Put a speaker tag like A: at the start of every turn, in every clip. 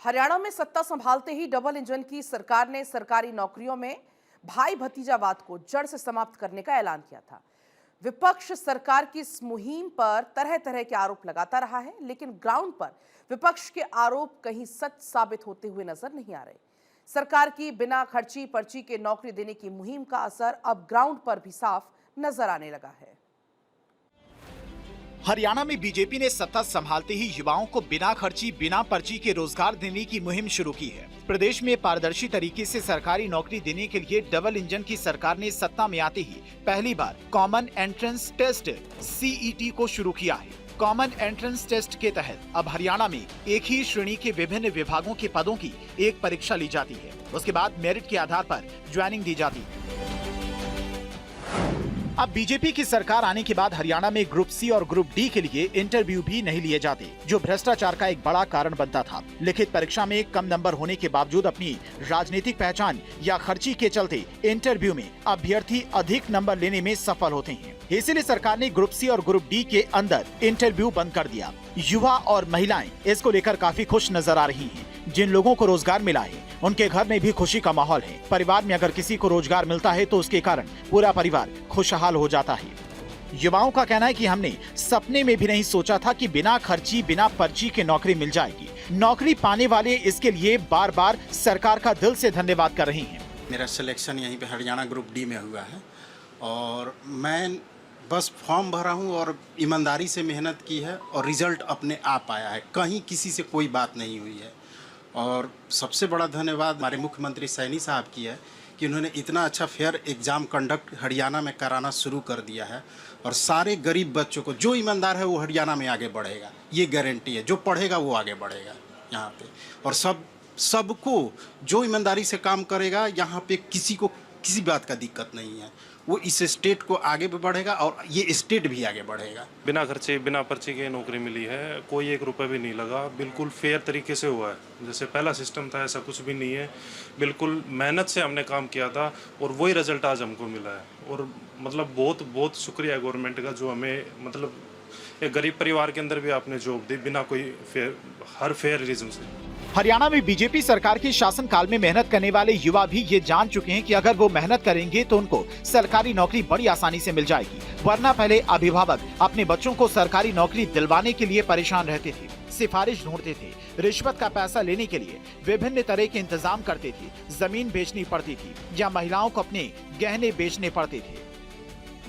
A: हरियाणा में सत्ता संभालते ही डबल इंजन की सरकार ने सरकारी नौकरियों में भाई भतीजावाद को जड़ से समाप्त करने का ऐलान किया था। विपक्ष सरकार की इस मुहिम पर तरह तरह के आरोप लगाता रहा है, लेकिन ग्राउंड पर विपक्ष के आरोप कहीं सच साबित होते हुए नजर नहीं आ रहे। सरकार की बिना खर्ची पर्ची के नौकरी देने की मुहिम का असर अब ग्राउंड पर भी साफ नजर आने लगा है।
B: हरियाणा में बीजेपी ने सत्ता संभालते ही युवाओं को बिना खर्ची बिना पर्ची के रोजगार देने की मुहिम शुरू की है। प्रदेश में पारदर्शी तरीके से सरकारी नौकरी देने के लिए डबल इंजन की सरकार ने सत्ता में आते ही पहली बार कॉमन एंट्रेंस टेस्ट CET को शुरू किया है। कॉमन एंट्रेंस टेस्ट के तहत अब हरियाणा में एक ही श्रेणी के विभिन्न विभागों के पदों की एक परीक्षा ली जाती है। उसके बाद मेरिट के आधार पर ज्वाइनिंग दी जाती है। अब बीजेपी की सरकार आने के बाद हरियाणा में ग्रुप C और ग्रुप D के लिए इंटरव्यू भी नहीं लिए जाते, जो भ्रष्टाचार का एक बड़ा कारण बनता था। लिखित परीक्षा में कम नंबर होने के बावजूद अपनी राजनीतिक पहचान या खर्ची के चलते इंटरव्यू में अभ्यर्थी अधिक नंबर लेने में सफल होते हैं। इसीलिए सरकार ने ग्रुप C और ग्रुप D के अंदर इंटरव्यू बंद कर दिया। युवा और महिलाएं इसको लेकर काफी खुश नजर आ रही हैं। जिन लोगों को रोजगार मिला है उनके घर में भी खुशी का माहौल है। परिवार में अगर किसी को रोजगार मिलता है तो उसके कारण पूरा परिवार खुशहाल हो जाता है। युवाओं का कहना है कि हमने सपने में भी नहीं सोचा था कि बिना खर्ची बिना पर्ची के नौकरी मिल जाएगी। नौकरी पाने वाले इसके लिए बार बार सरकार का दिल से धन्यवाद कर रहे हैं।
C: मेरा सिलेक्शन यहीं पे हरियाणा ग्रुप D में हुआ है और मैं बस फॉर्म भरा हूँ और ईमानदारी से मेहनत की है और रिजल्ट अपने आप आया है। कहीं किसी से कोई बात नहीं हुई है। और सबसे बड़ा धन्यवाद हमारे मुख्यमंत्री सैनी साहब की है कि उन्होंने इतना अच्छा फेयर एग्ज़ाम कंडक्ट हरियाणा में कराना शुरू कर दिया है। और सारे गरीब बच्चों को, जो ईमानदार है वो हरियाणा में आगे बढ़ेगा, ये गारंटी है। जो पढ़ेगा वो आगे बढ़ेगा यहाँ पे। और सबको जो ईमानदारी से काम करेगा यहाँ पे किसी को किसी बात का दिक्कत नहीं है। वो इस स्टेट को आगे भी बढ़ेगा और ये स्टेट भी आगे बढ़ेगा।
D: बिना खर्चे बिना पर्ची के नौकरी मिली है, कोई 1 रुपये भी नहीं लगा, बिल्कुल फेयर तरीके से हुआ है। जैसे पहला सिस्टम था ऐसा कुछ भी नहीं है, बिल्कुल मेहनत से हमने काम किया था और वही रिजल्ट आज हमको मिला है। और मतलब बहुत बहुत शुक्रिया गवर्नमेंट का, जो हमें मतलब एक गरीब परिवार के अंदर भी आपने जॉब दी बिना कोई हर फेयर रीजन से।
B: हरियाणा में बीजेपी सरकार के शासनकाल में मेहनत करने वाले युवा भी ये जान चुके हैं कि अगर वो मेहनत करेंगे तो उनको सरकारी नौकरी बड़ी आसानी से मिल जाएगी। वरना पहले अभिभावक अपने बच्चों को सरकारी नौकरी दिलवाने के लिए परेशान रहते थे, सिफारिश ढूंढते थे, रिश्वत का पैसा लेने के लिए विभिन्न तरह के इंतजाम करते थे, जमीन बेचनी पड़ती थी या महिलाओं को अपने गहने बेचने पड़ते थे।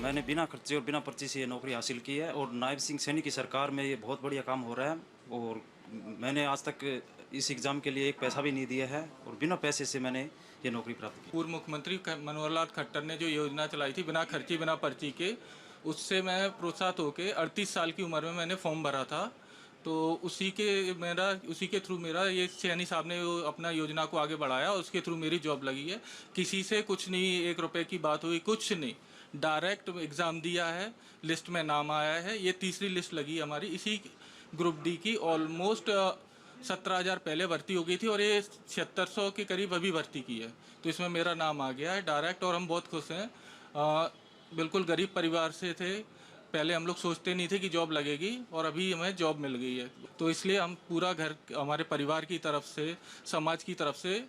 E: मैंने बिना खर्चे और बिना पर्ची से ये नौकरी हासिल की है और नायब सिंह सैनी की सरकार में ये बहुत बढ़िया काम हो रहा है। और मैंने आज तक इस एग्ज़ाम के लिए 1 पैसा भी नहीं दिया है और बिना पैसे से मैंने ये नौकरी प्राप्त की।
F: पूर्व मुख्यमंत्री मनोहर लाल खट्टर ने जो योजना चलाई थी बिना खर्ची बिना पर्ची के, उससे मैं प्रोत्साहित होकर 38 साल की उम्र में मैंने फॉर्म भरा था। तो उसी के थ्रू मेरा ये सैनी साहब ने अपना योजना को आगे बढ़ाया और उसके थ्रू मेरी जॉब लगी है। किसी से कुछ नहीं, 1 रुपये की बात हुई, कुछ नहीं, डायरेक्ट एग्ज़ाम दिया है, लिस्ट में नाम आया है। ये तीसरी लिस्ट लगी हमारी। इसी ग्रुप D की ऑलमोस्ट 17,000 पहले भर्ती हो गई थी और ये 7600 के करीब अभी भर्ती की है। तो इसमें मेरा नाम आ गया है डायरेक्ट और हम बहुत खुश हैं। बिल्कुल गरीब परिवार से थे, पहले हम लोग सोचते नहीं थे कि जॉब लगेगी और अभी हमें जॉब मिल गई है। तो इसलिए हम पूरा घर हमारे परिवार की तरफ से, समाज की तरफ से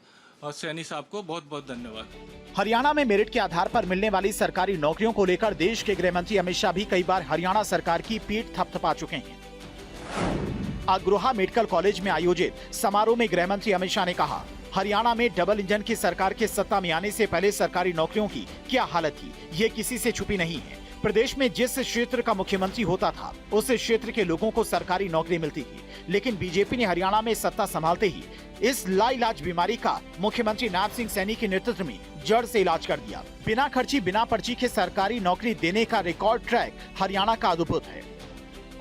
F: सैनी साहब को बहुत बहुत धन्यवाद।
B: हरियाणा में मेरिट के आधार पर मिलने वाली सरकारी नौकरियों को लेकर देश के गृह मंत्री अमित शाह भी कई बार हरियाणा सरकार की पीठ थपथपा चुके हैं। अग्रोहा मेडिकल कॉलेज में आयोजित समारोह में गृह मंत्री अमित शाह ने कहा, हरियाणा में डबल इंजन की सरकार के सत्ता में आने से पहले सरकारी नौकरियों की क्या हालत थी, ये किसी से छुपी नहीं है। प्रदेश में जिस क्षेत्र का मुख्यमंत्री होता था उस क्षेत्र के लोगों को सरकारी नौकरी मिलती थी, लेकिन बीजेपी ने हरियाणा में सत्ता संभालते ही इस लाइलाज बीमारी का मुख्यमंत्री नायब सिंह सैनी के नेतृत्व में जड़ से इलाज कर दिया। बिना खर्ची बिना पर्ची के सरकारी नौकरी देने का रिकॉर्ड ट्रैक हरियाणा का अद्भुत है।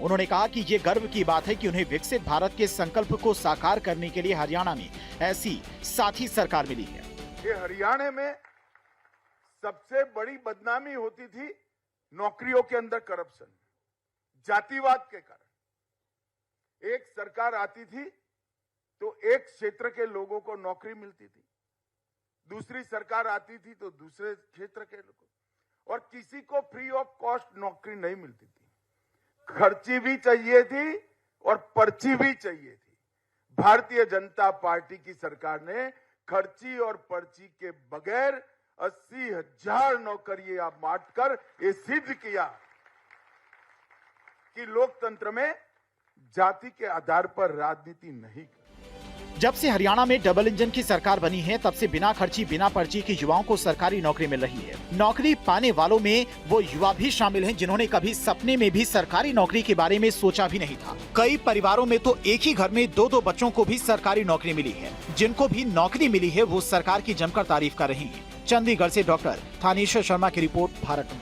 B: उन्होंने कहा कि ये गर्व की बात है कि उन्हें विकसित भारत के संकल्प को साकार करने के लिए हरियाणा में ऐसी साथी सरकार मिली है।
G: ये हरियाणा में सबसे बड़ी बदनामी होती थी नौकरियों के अंदर करप्शन, जातिवाद के कारण। एक सरकार आती थी तो एक क्षेत्र के लोगों को नौकरी मिलती थी, दूसरी सरकार आती थी तो दूसरे क्षेत्र के लोगों, और किसी को फ्री ऑफ कॉस्ट नौकरी नहीं मिलती थी। खर्ची भी चाहिए थी और पर्ची भी चाहिए थी। भारतीय जनता पार्टी की सरकार ने खर्ची और पर्ची के बगैर 80,000 नौकरियां बांटकर ये सिद्ध किया कि लोकतंत्र में जाति के आधार पर राजनीति नहीं।
B: जब से हरियाणा में डबल इंजन की सरकार बनी है तब से बिना खर्ची बिना पर्ची के युवाओं को सरकारी नौकरी मिल रही है। नौकरी पाने वालों में वो युवा भी शामिल हैं जिन्होंने कभी सपने में भी सरकारी नौकरी के बारे में सोचा भी नहीं था। कई परिवारों में तो एक ही घर में 2-2 बच्चों को भी सरकारी नौकरी मिली है। जिनको भी नौकरी मिली है वो सरकार की जमकर तारीफ कर रही है। चंडीगढ़ से डॉक्टर थानेश्वर शर्मा की रिपोर्ट, भारत।